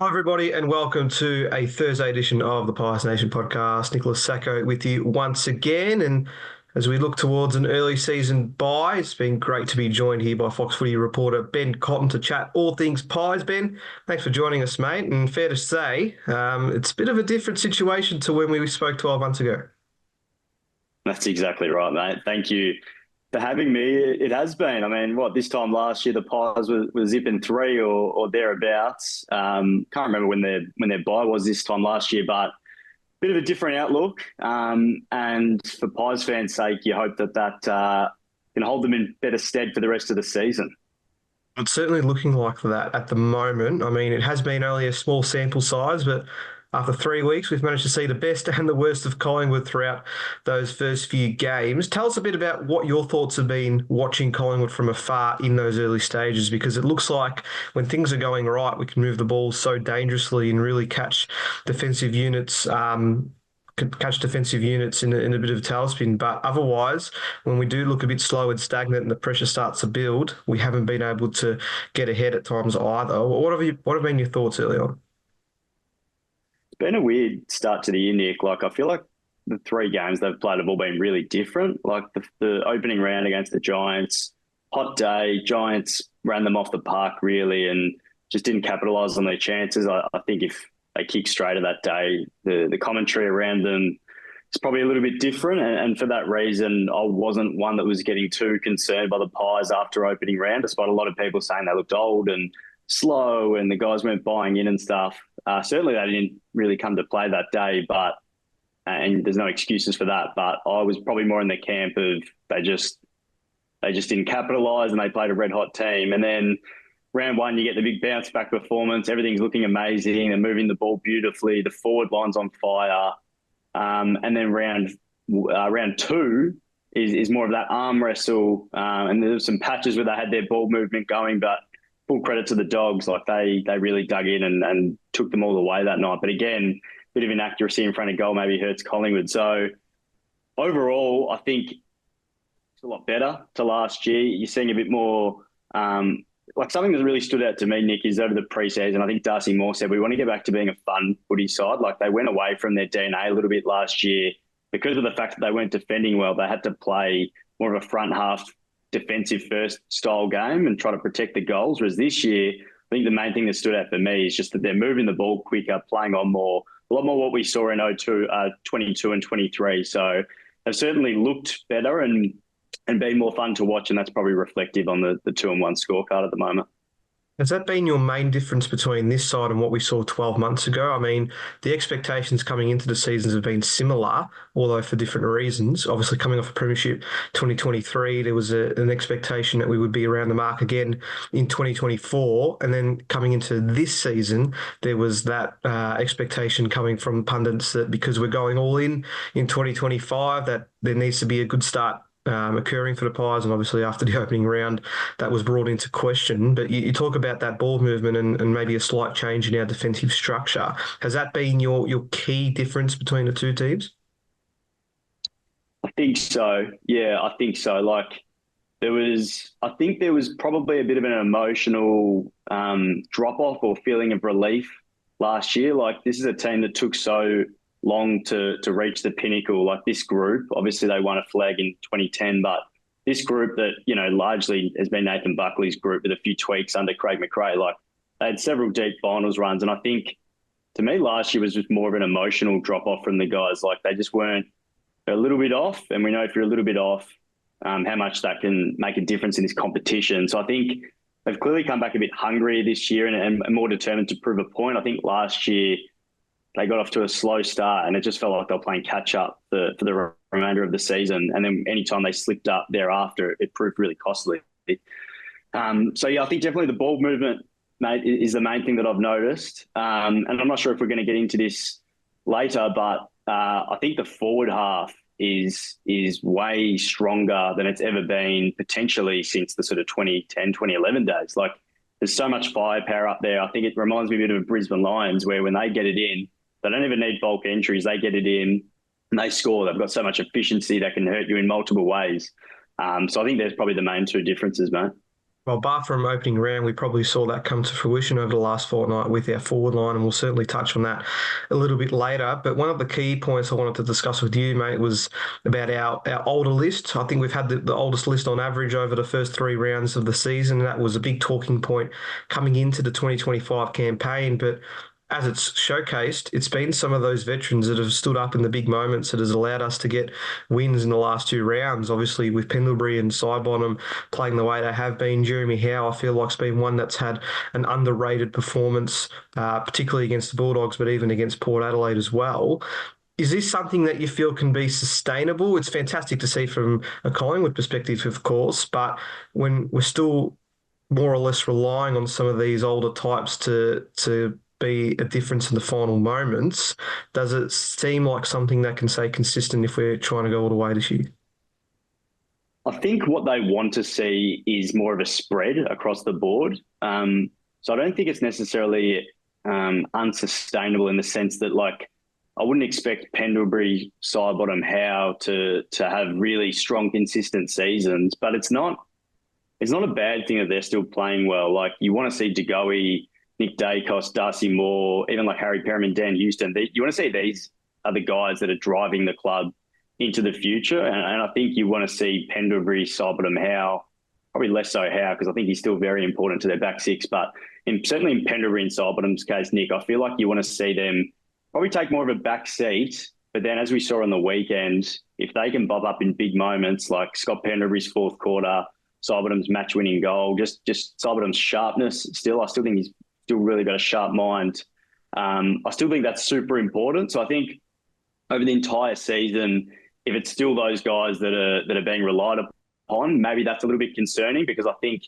Hi, everybody, and welcome to a Thursday edition of the Pies Nation podcast. Nicholas Sacco with you once again. And as we look towards an early season bye, it's been great to be joined here by Fox Footy reporter Ben Cotton to chat all things Pies. Ben, thanks for joining us, mate. And fair to say, it's a bit of a different situation to when we spoke 12 months ago. That's exactly right, mate. Thank you for having me. It has been. I mean, this time last year the Pies were zipping three or thereabouts. Can't remember when their bye was this time last year, but bit of a different outlook. And for Pies fans' sake, you hope that can hold them in better stead for the rest of the season. It's certainly looking like that at the moment. I mean, it has been only a small sample size, but after 3 weeks, we've managed to see the best and the worst of Collingwood throughout those first few games. Tell us a bit about what your thoughts have been watching Collingwood from afar in those early stages, because it looks like when things are going right, we can move the ball so dangerously and really defensive units. Catch defensive units in a bit of a tailspin. But otherwise, when we do look a bit slow and stagnant and the pressure starts to build, we haven't been able to get ahead at times either. What have been your thoughts early on? It's been a weird start to the year, Nick. I feel like the three games they've played have all been really different. Like the opening round against the Giants, hot day, Giants ran them off the park really and just didn't capitalise on their chances. I think if they kick straight at that day, the commentary around them is probably a little bit different. And for that reason, I wasn't one that was getting too concerned by the Pies after opening round, despite a lot of people saying they looked old and slow and the guys weren't buying in and stuff. Certainly they didn't really come to play that day, but and there's no excuses for that. But I was probably more in the camp of they just didn't capitalise and they played a red hot team. And then round one, you get the big bounce back performance. Everything's looking amazing. They're moving the ball beautifully. The forward line's on fire. And then round two is more of that arm wrestle. And there's some patches where they had their ball movement going, but full credit to the Dogs. Like they really dug in and took them all the way that night. But again, a bit of inaccuracy in front of goal maybe hurts Collingwood. So overall, I think it's a lot better to last year. You're seeing a bit more something that really stood out to me, Nick, is over the pre-season, I think Darcy Moore said we want to get back to being a fun footy side. Like they went away from their DNA a little bit last year because of the fact that they weren't defending well. They had to play more of a front half defensive first style game and try to protect the goals. Whereas this year, I think the main thing that stood out for me is just that they're moving the ball quicker, playing on more, a lot more what we saw in 22 and 23. So they've certainly looked better and been more fun to watch, and that's probably reflective on the 2-1 scorecard at the moment. Has that been your main difference between this side and what we saw 12 months ago? I mean, the expectations coming into the seasons have been similar, although for different reasons. Obviously, coming off a premiership 2023, there was an expectation that we would be around the mark again in 2024. And then coming into this season, there was that expectation coming from pundits that because we're going all in 2025, that there needs to be a good start occurring for the Pies, and obviously after the opening round that was brought into question. But you talk about that ball movement and maybe a slight change in our defensive structure. Has that been your key difference between the two teams? I think so. Yeah, I think so. I think there was probably a bit of an emotional drop off or feeling of relief last year. Like this is a team that took so long to reach the pinnacle. Like this group, obviously they won a flag in 2010, but this group that, largely has been Nathan Buckley's group with a few tweaks under Craig McRae, like they had several deep finals runs. And I think to me last year was just more of an emotional drop off from the guys. Like they just weren't a little bit off. And we know if you're a little bit off, how much that can make a difference in this competition. So I think they've clearly come back a bit hungrier this year and more determined to prove a point. I think last year they got off to a slow start and it just felt like they were playing catch up for the remainder of the season. And then anytime they slipped up thereafter, it proved really costly. So yeah, I think definitely the ball movement, mate, is the main thing that I've noticed. And I'm not sure if we're going to get into this later, but I think the forward half is way stronger than it's ever been potentially since the sort of 2010, 2011 days. Like there's so much firepower up there. I think it reminds me a bit of Brisbane Lions where when they get it in, they don't even need bulk entries. They get it in and they score. They've got so much efficiency that can hurt you in multiple ways. So I think there's probably the main two differences, mate. Well, bar from opening round, we probably saw that come to fruition over the last fortnight with our forward line, and we'll certainly touch on that a little bit later. But one of the key points I wanted to discuss with you, mate, was about our older list. I think we've had the oldest list on average over the first 3 rounds of the season. That was a big talking point coming into the 2025 campaign. But as it's showcased, it's been some of those veterans that have stood up in the big moments that has allowed us to get wins in the last 2 rounds. Obviously, with Pendlebury and Sidebottom playing the way they have been, Jeremy Howe, I feel like, has been one that's had an underrated performance, particularly against the Bulldogs, but even against Port Adelaide as well. Is this something that you feel can be sustainable? It's fantastic to see from a Collingwood perspective, of course, but when we're still more or less relying on some of these older types to be a difference in the final moments, does it seem like something that can stay consistent if we're trying to go all the way this year? I think what they want to see is more of a spread across the board. So I don't think it's necessarily unsustainable in the sense that, like, I wouldn't expect Pendlebury, Sidebottom, Howe to have really strong, consistent seasons, but it's not a bad thing that they're still playing well. Like, you want to see De Goey, Nick Dacos, Darcy Moore, even like Harry Perriman, Dan Houston. You want to see these are the guys that are driving the club into the future. And I think you want to see Pendlebury, Sidebottom, Howe, probably less so Howe, because I think he's still very important to their back six. But certainly in Pendlebury and Sidebottom's case, Nick, I feel like you want to see them probably take more of a back seat. But then, as we saw on the weekend, if they can bob up in big moments like Scott Pendlebury's fourth quarter, Sidebottom's match-winning goal, just Sidebottom's sharpness still, I still think he's still really got a sharp mind. I still think that's super important. So I think over the entire season, if it's still those guys that are being relied upon, maybe that's a little bit concerning, because I think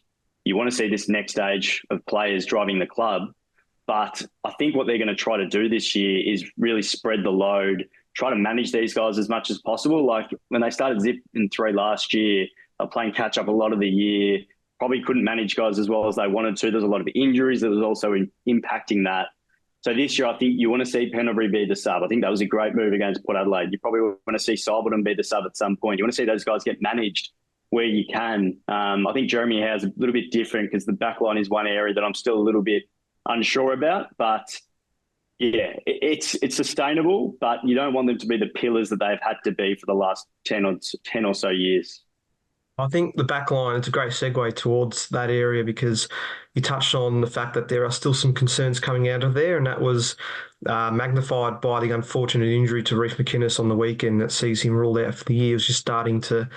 you want to see this next stage of players driving the club. But I think what they're going to try to do this year is really spread the load, try to manage these guys as much as possible. Like when they started zip in 3 last year, they were playing catch up a lot of the year, probably couldn't manage guys as well as they wanted to. There's a lot of injuries that was also impacting that. So this year, I think you want to see Pendlebury be the sub. I think that was a great move against Port Adelaide. You probably want to see Sidebottom be the sub at some point. You want to see those guys get managed where you can. I think Jeremy Howe's a little bit different because the backline is one area that I'm still a little bit unsure about. But yeah, it's sustainable, but you don't want them to be the pillars that they've had to be for the last 10 or so years. I think the back line, it's a great segue towards that area, because you touched on the fact that there are still some concerns coming out of there, and that was magnified by the unfortunate injury to Reef McInnes on the weekend that sees him ruled out for the year. He was just starting to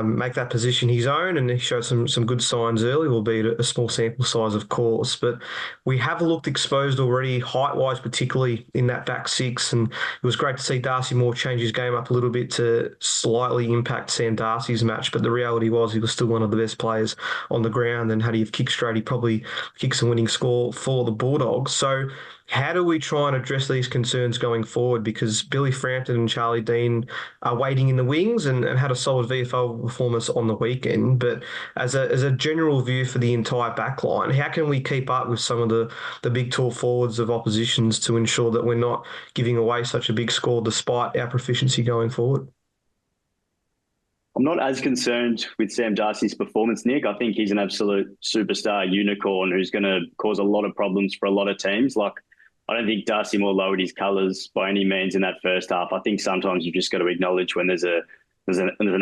make that position his own, and he showed some good signs early, albeit a small sample size, of course. But we have looked exposed already, height-wise, particularly in that back six, and it was great to see Darcy Moore change his game up a little bit to slightly impact Sam Darcy's match. But the reality was he was still one of the best players on the ground, and had he have kicked straight, he probably kicks a winning score for the Bulldogs. So how do we try and address these concerns going forward? Because Billy Frampton and Charlie Dean are waiting in the wings and had a solid VFL performance on the weekend. But as a general view for the entire backline, how can we keep up with some of the big tall forwards of oppositions to ensure that we're not giving away such a big score despite our proficiency going forward? I'm not as concerned with Sam Darcy's performance, Nick. I think he's an absolute superstar unicorn who's going to cause a lot of problems for a lot of teams. Like, I don't think Darcy Moore lowered his colours by any means in that first half. I think sometimes you've just got to acknowledge when there's an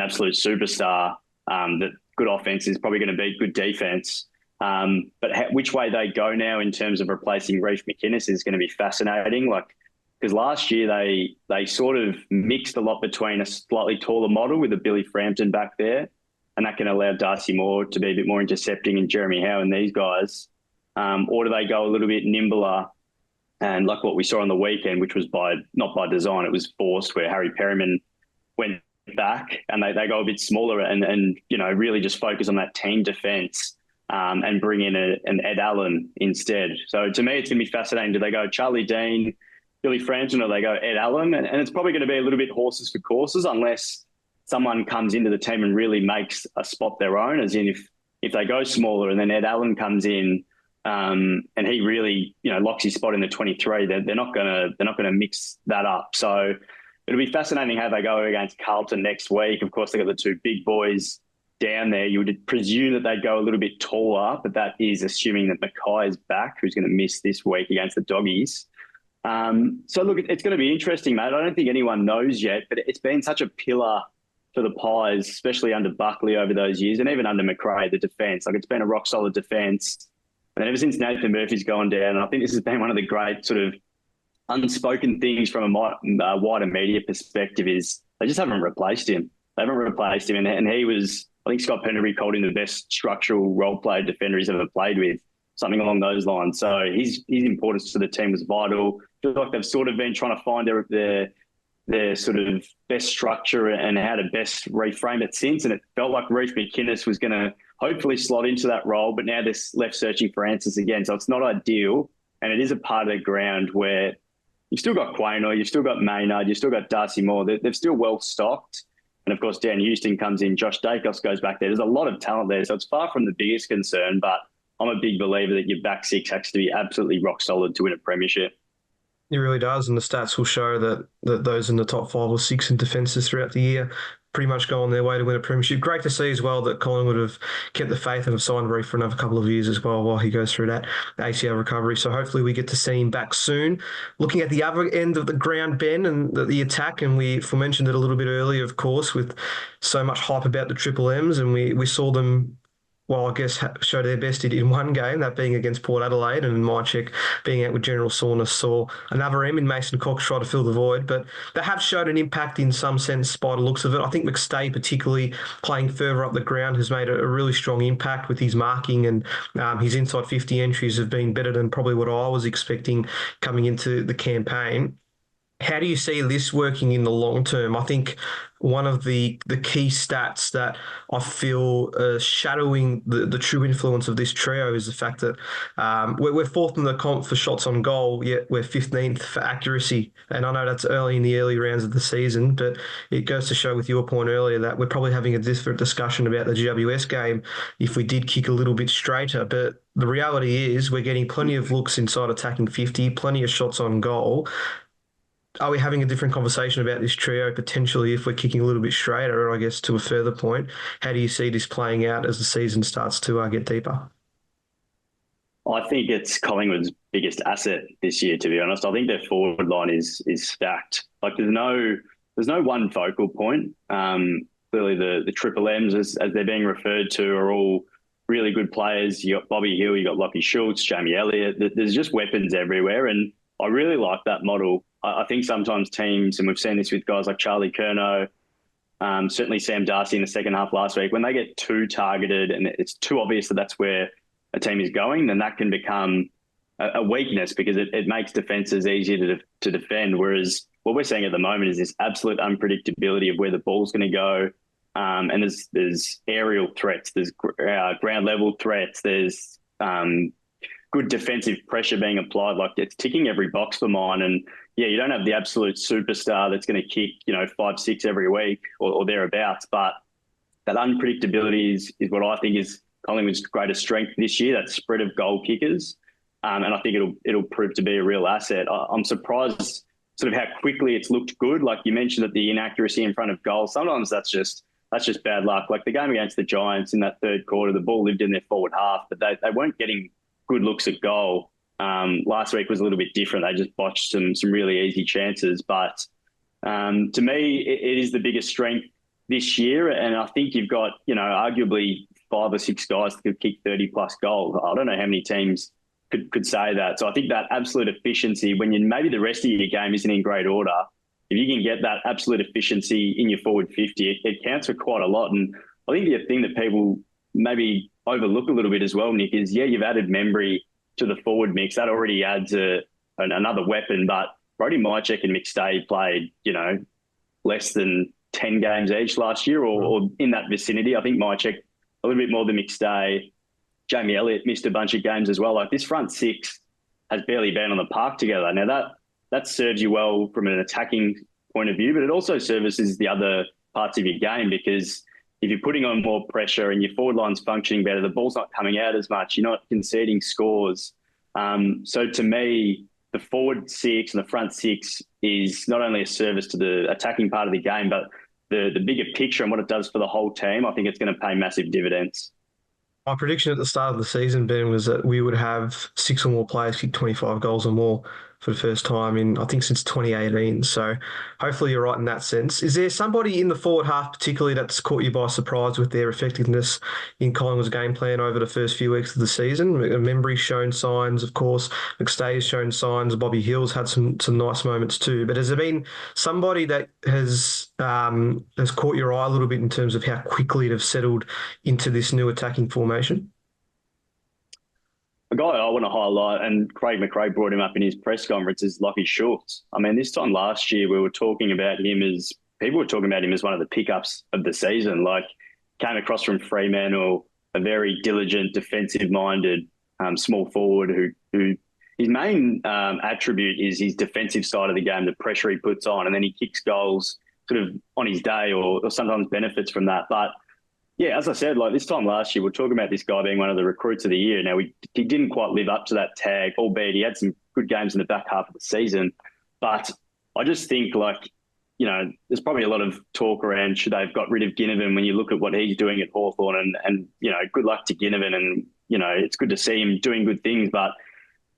absolute superstar, that good offense is probably going to beat good defense. But which way they go now in terms of replacing Reef McInnes is going to be fascinating. Like, because last year they sort of mixed a lot between a slightly taller model with a Billy Frampton back there, and that can allow Darcy Moore to be a bit more intercepting, and Jeremy Howe and these guys. Or do they go a little bit nimbler, and like what we saw on the weekend, which was not by design, it was forced, where Harry Perriman went back and they go a bit smaller and really just focus on that team defence, and bring in an Ed Allen instead. So to me, it's going to be fascinating. Do they go Charlie Dean, Billy Frampton, or they go Ed Allen? And it's probably going to be a little bit horses for courses, unless someone comes into the team and really makes a spot their own, as in if they go smaller and then Ed Allen comes in, and he really, locks his spot in the 23, they're not gonna mix that up. So it'll be fascinating how they go against Carlton next week. Of course, they got the two big boys down there, you would presume that they'd go a little bit taller, but that is assuming that Mackay is back, who's going to miss this week against the Doggies. So, look, it's going to be interesting, mate. I don't think anyone knows yet, but it's been such a pillar for the Pies, especially under Buckley over those years, and even under McRae, the defence. Like, it's been a rock-solid defence. And ever since Nathan Murphy's gone down, I think this has been one of the great sort of unspoken things from a wider media perspective is they just haven't replaced him. They haven't replaced him. And he was, I think Scott Penderbury called him the best structural role-player defender he's ever played with, something along those lines. So his importance to the team was vital. I feel like they've sort of been trying to find their sort of best structure and how to best reframe it since. And it felt like Reef McInnes was going to hopefully slot into that role, but now they're left searching for answers again. So it's not ideal. And it is a part of the ground where you've still got Quaynor, you've still got Maynard, you've still got Darcy Moore. They're still well stocked. And of course, Dan Houston comes in, Josh Dacos goes back there. There's a lot of talent there. So it's far from the biggest concern, but I'm a big believer that your back six has to be absolutely rock solid to win a premiership. It really does, and the stats will show that those in the top 5 or 6 in defences throughout the year pretty much go on their way to win a premiership. Great to see as well that Collingwood have kept the faith and have signed Reef for another couple of years as well while he goes through that ACL recovery. So hopefully we get to see him back soon. Looking at the other end of the ground, Ben, and the attack, and we mentioned it a little bit earlier, of course, with so much hype about the Triple M's, and we saw them, well, I guess, showed their best in one game, that being against Port Adelaide, and Mychek being out with general soreness, saw another M in Mason Cox try to fill the void. But they have showed an impact in some sense by the looks of it. I think McStay, particularly playing further up the ground, has made a really strong impact with his marking, and his inside 50 entries have been better than probably what I was expecting coming into the campaign. How do you see this working in the long term? I think one of the key stats that I feel shadowing the true influence of this trio is the fact that we're fourth in the comp for shots on goal, yet we're 15th for accuracy. And I know that's early in the early rounds of the season, but it goes to show with your point earlier that we're probably having a different discussion about the GWS game if we did kick a little bit straighter. But the reality is we're getting plenty of looks inside attacking 50, plenty of shots on goal. Are we having a different conversation about this trio potentially if we're kicking a little bit straighter? I guess to a further point, how do you see this playing out as the season starts to get deeper? I think it's Collingwood's biggest asset this year, to be honest. I think their forward line is stacked. Like there's no one focal point. Clearly the Triple M's, as they're being referred to, are all really good players. You got Bobby Hill, you got Lockie Schultz, Jamie Elliott. There's just weapons everywhere, and I really like that model. I think sometimes teams, and we've seen this with guys like Charlie Curnow, certainly Sam Darcy in the second half last week, when they get too targeted and it's too obvious that that's where a team is going, then that can become a weakness because it makes defences easier to defend. Whereas what we're seeing at the moment is this absolute unpredictability of where the ball's going to go. And there's aerial threats, there's ground level threats, there's good defensive pressure being applied. Like it's ticking every box for mine. And yeah, you don't have the absolute superstar that's going to kick, 5-6 every week or thereabouts. But that unpredictability is what I think is Collingwood's greatest strength this year, that spread of goal kickers. And I think it'll prove to be a real asset. I'm surprised sort of how quickly it's looked good. Like you mentioned that the inaccuracy in front of goal, sometimes that's just bad luck. Like the game against the Giants in that third quarter, the ball lived in their forward half, but they weren't getting good looks at goal. Last week was a little bit different. They just botched some really easy chances. But to me, it is the biggest strength this year. And I think you've got, arguably 5 or 6 guys that could kick 30 plus goals. I don't know how many teams could say that. So I think that absolute efficiency, when maybe the rest of your game isn't in great order, if you can get that absolute efficiency in your forward 50, it counts for quite a lot. And I think the thing that people maybe overlook a little bit as well, Nick, is, you've added Membry to the forward mix. That already adds another weapon. But Brody Mychek and McStay played, less than 10 games each last year or in that vicinity. I think Mychek a little bit more than McStay. Jamie Elliott missed a bunch of games as well. Like this front six has barely been on the park together. Now that serves you well from an attacking point of view, but it also services the other parts of your game, because if you're putting on more pressure and your forward line's functioning better, the ball's not coming out as much. You're not conceding scores. So to me, the forward six and the front six is not only a service to the attacking part of the game, but the bigger picture and what it does for the whole team, I think it's going to pay massive dividends. My prediction at the start of the season, Ben, was that we would have six or more players kick 25 goals or more for the first time in, I think, since 2018. So hopefully you're right in that sense. Is there somebody in the forward half particularly that's caught you by surprise with their effectiveness in Collingwood's game plan over the first few weeks of the season? Membry's shown signs, of course. McStay's shown signs. Bobby Hill's had some nice moments too. But has there been somebody that has caught your eye a little bit in terms of how quickly they've settled into this new attacking formation? A guy I want to highlight, and Craig McRae brought him up in his press conference, is Lachie Schultz. I mean, this time last year, we were talking about him as people were talking about him as one of the pickups of the season. Like, came across from Fremantle, a very diligent, defensive-minded small forward who his main attribute is his defensive side of the game, the pressure he puts on, and then he kicks goals sort of on his day or sometimes benefits from that. But yeah, as I said, like this time last year, we're talking about this guy being one of the recruits of the year. Now, he didn't quite live up to that tag, albeit he had some good games in the back half of the season. But I just think, like, you know, there's probably a lot of talk around should they've got rid of Ginnivan when you look at what he's doing at Hawthorn and you know, good luck to Ginnivan and, you know, it's good to see him doing good things. But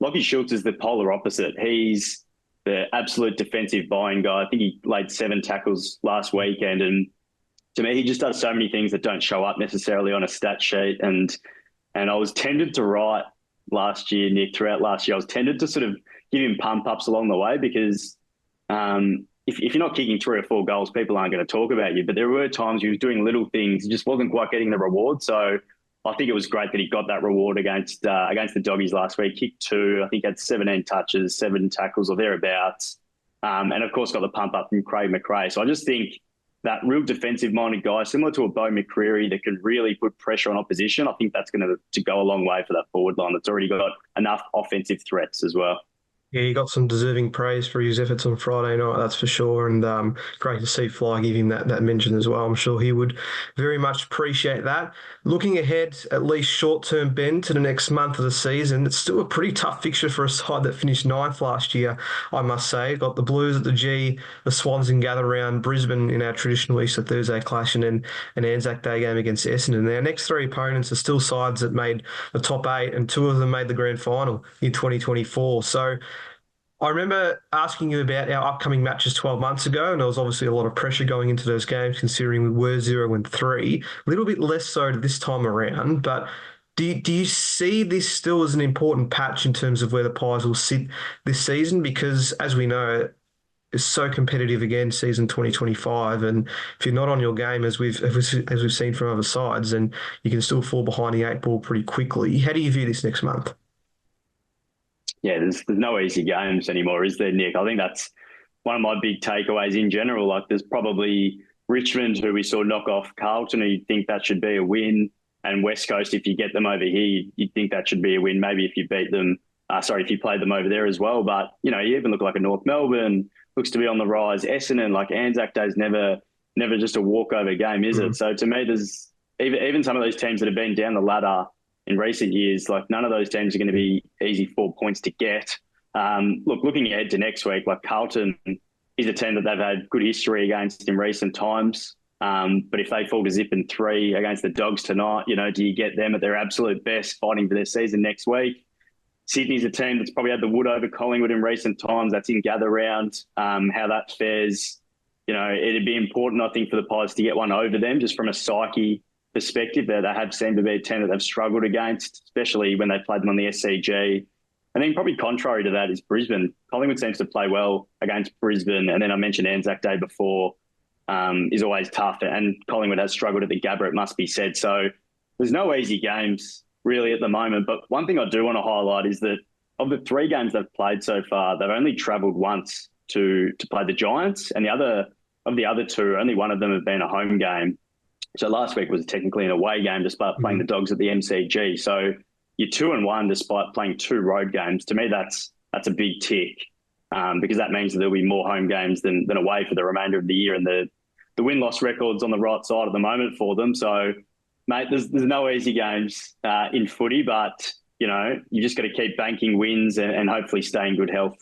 Lachie Schultz is the polar opposite. He's the absolute defensive buying guy. I think he laid 7 tackles last weekend, and to me, he just does so many things that don't show up necessarily on a stat sheet. And I was tended to write last year, Nick, throughout last year, I was tended to sort of give him pump ups along the way because if you're not kicking 3 or 4 goals, people aren't going to talk about you. But there were times he was doing little things, he just wasn't quite getting the reward. So I think it was great that he got that reward against the Doggies last week. Kicked 2, I think had 17 touches, 7 tackles or thereabouts. And of course got the pump up from Craig McRae. So I just think that real defensive-minded guy, similar to a Bo McCreary that can really put pressure on opposition, I think that's going to go a long way for that forward line that's already got enough offensive threats as well. Yeah, he got some deserving praise for his efforts on Friday night, that's for sure. And great to see Fly give him that mention as well. I'm sure he would very much appreciate that. Looking ahead, at least short-term, Ben, to the next month of the season, it's still a pretty tough fixture for a side that finished 9th last year, I must say. Got the Blues at the G, the Swans in gather round, Brisbane in our traditional Easter Thursday clash, and then an Anzac Day game against Essendon. Our next 3 opponents are still sides that made the top 8, and 2 of them made the grand final in 2024. So I remember asking you about our upcoming matches 12 months ago, and there was obviously a lot of pressure going into those games considering we were 0-3. A little bit less so this time around, but do you see this still as an important patch in terms of where the Pies will sit this season? Because as we know, it's so competitive again, season 2025, and if you're not on your game, as we've seen from other sides, then you can still fall behind the 8 ball pretty quickly. How do you view this next month? Yeah, there's no easy games anymore, is there, Nick? I think that's one of my big takeaways in general. Like, there's probably Richmond, who we saw knock off Carlton, who you'd think that should be a win, and West Coast, if you get them over here, you'd think that should be a win. Maybe if you beat them, if you played them over there as well. But, you know, you even look like a North Melbourne, looks to be on the rise. Essendon, like Anzac Day's never just a walkover game, is it? So to me, there's even some of those teams that have been down the ladder in recent years, like none of those teams are going to be easy 4 points to get. Looking ahead to next week, like Carlton is a team that they've had good history against in recent times. But if they fall to zip in 3 against the Dogs tonight, you know, do you get them at their absolute best fighting for their season next week? Sydney's a team that's probably had the wood over Collingwood in recent times. That's in gather round. How that fares, you know, it'd be important, I think, for the Pies to get one over them just from a psyche perspective. They have seemed to be a team that they've struggled against, especially when they played them on the SCG. I think probably contrary to that is Brisbane. Collingwood seems to play well against Brisbane. And then I mentioned Anzac Day before, is always tough. And Collingwood has struggled at the Gabba, it must be said. So there's no easy games really at the moment. But one thing I do want to highlight is that of the 3 games they've played so far, they've only travelled once to play the Giants. And of the other 2, only one of them have been a home game. So last week was technically an away game despite playing the Dogs at the MCG. So you're 2-1 despite playing 2 road games. To me, that's a big tick because that means that there'll be more home games than away for the remainder of the year. And the win-loss record's on the right side at the moment for them. So, mate, there's no easy games in footy, but, you know, you just got to keep banking wins and hopefully stay in good health.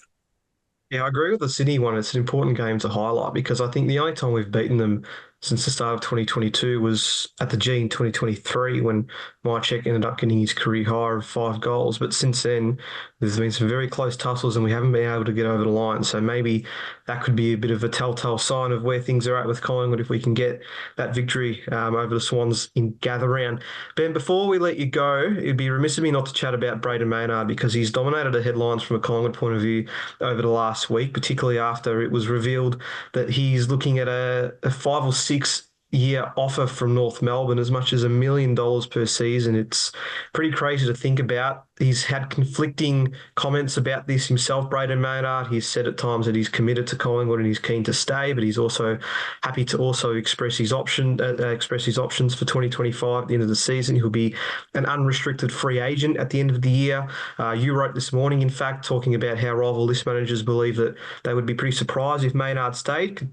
Yeah, I agree with the Sydney one. It's an important game to highlight because I think the only time we've beaten them since the start of 2022 was at the G in 2023 when Mychek ended up getting his career high of 5 goals. But since then, there's been some very close tussles and we haven't been able to get over the line. So maybe that could be a bit of a telltale sign of where things are at with Collingwood if we can get that victory over the Swans in gather round. Ben, before we let you go, it'd be remiss of me not to chat about Brayden Maynard because he's dominated the headlines from a Collingwood point of view over the last week, particularly after it was revealed that he's looking at a 5 or 6 year offer from North Melbourne, as much as $1 million per season. It's pretty crazy to think about. He's had conflicting comments about this himself, Brayden Maynard. He's said at times that he's committed to Collingwood and he's keen to stay, but he's also happy to also express his options for 2025 at the end of the season. He'll be an unrestricted free agent at the end of the year. You wrote this morning, in fact, talking about how rival list managers believe that they would be pretty surprised if Maynard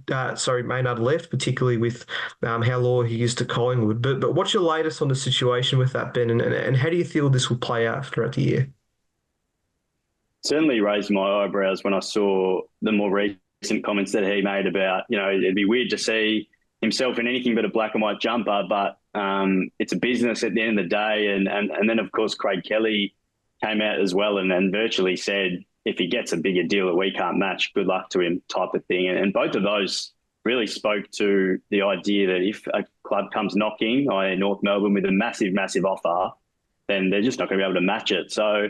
Maynard left, particularly with how loyal he is to Collingwood. But what's your latest on the situation with that, Ben, and how do you feel this will play out throughout the year? Certainly raised my eyebrows when I saw the more recent comments that he made about, it'd be weird to see himself in anything but a black and white jumper, but it's a business at the end of the day. And then, of course, Craig Kelly came out as well and virtually said, if he gets a bigger deal that we can't match, good luck to him type of thing. And both of those really spoke to the idea that if a club comes knocking, i.e. North Melbourne, with a massive, massive offer, then they're just not going to be able to match it. So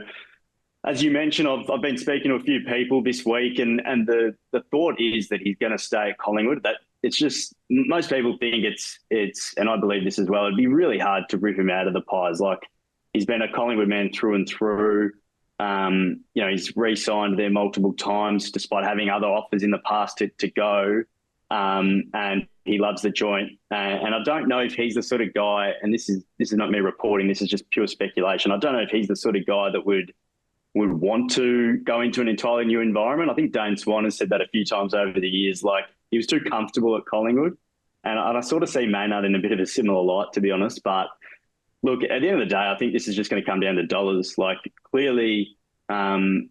as you mentioned, I've been speaking to a few people this week and the thought is that he's going to stay at Collingwood. That it's just, most people think it's, and I believe this as well, it'd be really hard to rip him out of the Pies. Like, he's been a Collingwood man through and through. He's re-signed there multiple times despite having other offers in the past to go. And he loves the joint. And I don't know if he's the sort of guy, and this is not me reporting, this is just pure speculation. I don't know if he's the sort of guy that would want to go into an entirely new environment. I think Dane Swan has said that a few times over the years. Like, he was too comfortable at Collingwood. And I sort of see Maynard in a bit of a similar light, to be honest. But look, at the end of the day, I think this is just going to come down to dollars. Like, clearly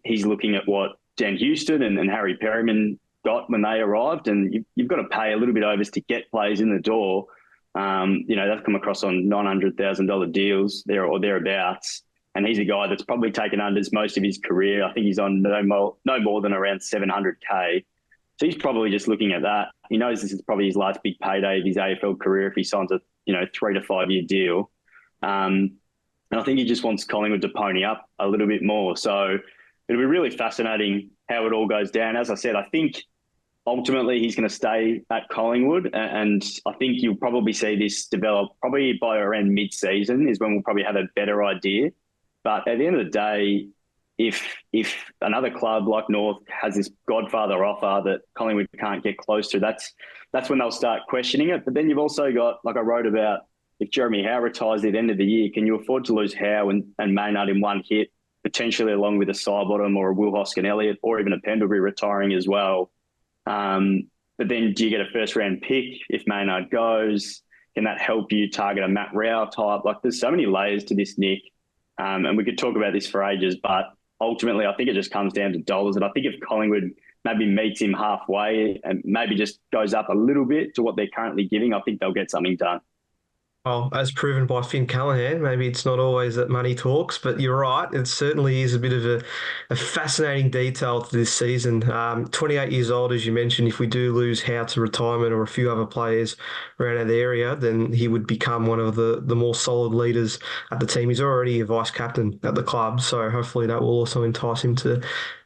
he's looking at what Dan Houston and Harry Perryman got when they arrived, and you've got to pay a little bit overs to get players in the door. They've come across on $900,000 deals there or thereabouts, and he's a guy that's probably taken unders most of his career. I think he's on no more than around $700K. So he's probably just looking at that. He knows this is probably his last big payday of his AFL career if he signs a 3 to 5 year deal. And I think he just wants Collingwood to pony up a little bit more. So it'll be really fascinating how it all goes down. As I said, I think ultimately he's going to stay at Collingwood, and I think you'll probably see this develop probably by around mid-season is when we'll probably have a better idea. But at the end of the day, if another club like North has this Godfather offer that Collingwood can't get close to, that's when they'll start questioning it. But then you've also got, like I wrote about, if Jeremy Howe retires at the end of the year, can you afford to lose Howe and Maynard in one hit, potentially along with a Sidebottom or a Will Hoskin-Elliott or even a Pendlebury retiring as well? But then do you get a first-round pick if Maynard goes? Can that help you target a Matt Rao type? Like, there's so many layers to this, Nick. And we could talk about this for ages, but ultimately I think it just comes down to dollars. And I think if Collingwood maybe meets him halfway and maybe just goes up a little bit to what they're currently giving, I think they'll get something done. Well, as proven by Finn Callahan, maybe it's not always that money talks, but you're right. It certainly is a bit of a fascinating detail to this season. 28 years old, as you mentioned, if we do lose Howe to retirement or a few other players around that area, then he would become one of the more solid leaders at the team. He's already a vice captain at the club, so hopefully that will also entice him to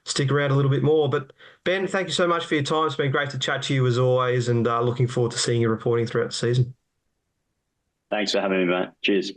stick around a little bit more. But Ben, thank you so much for your time. It's been great to chat to you as always, and looking forward to seeing you reporting throughout the season. Thanks for having me, mate. Cheers.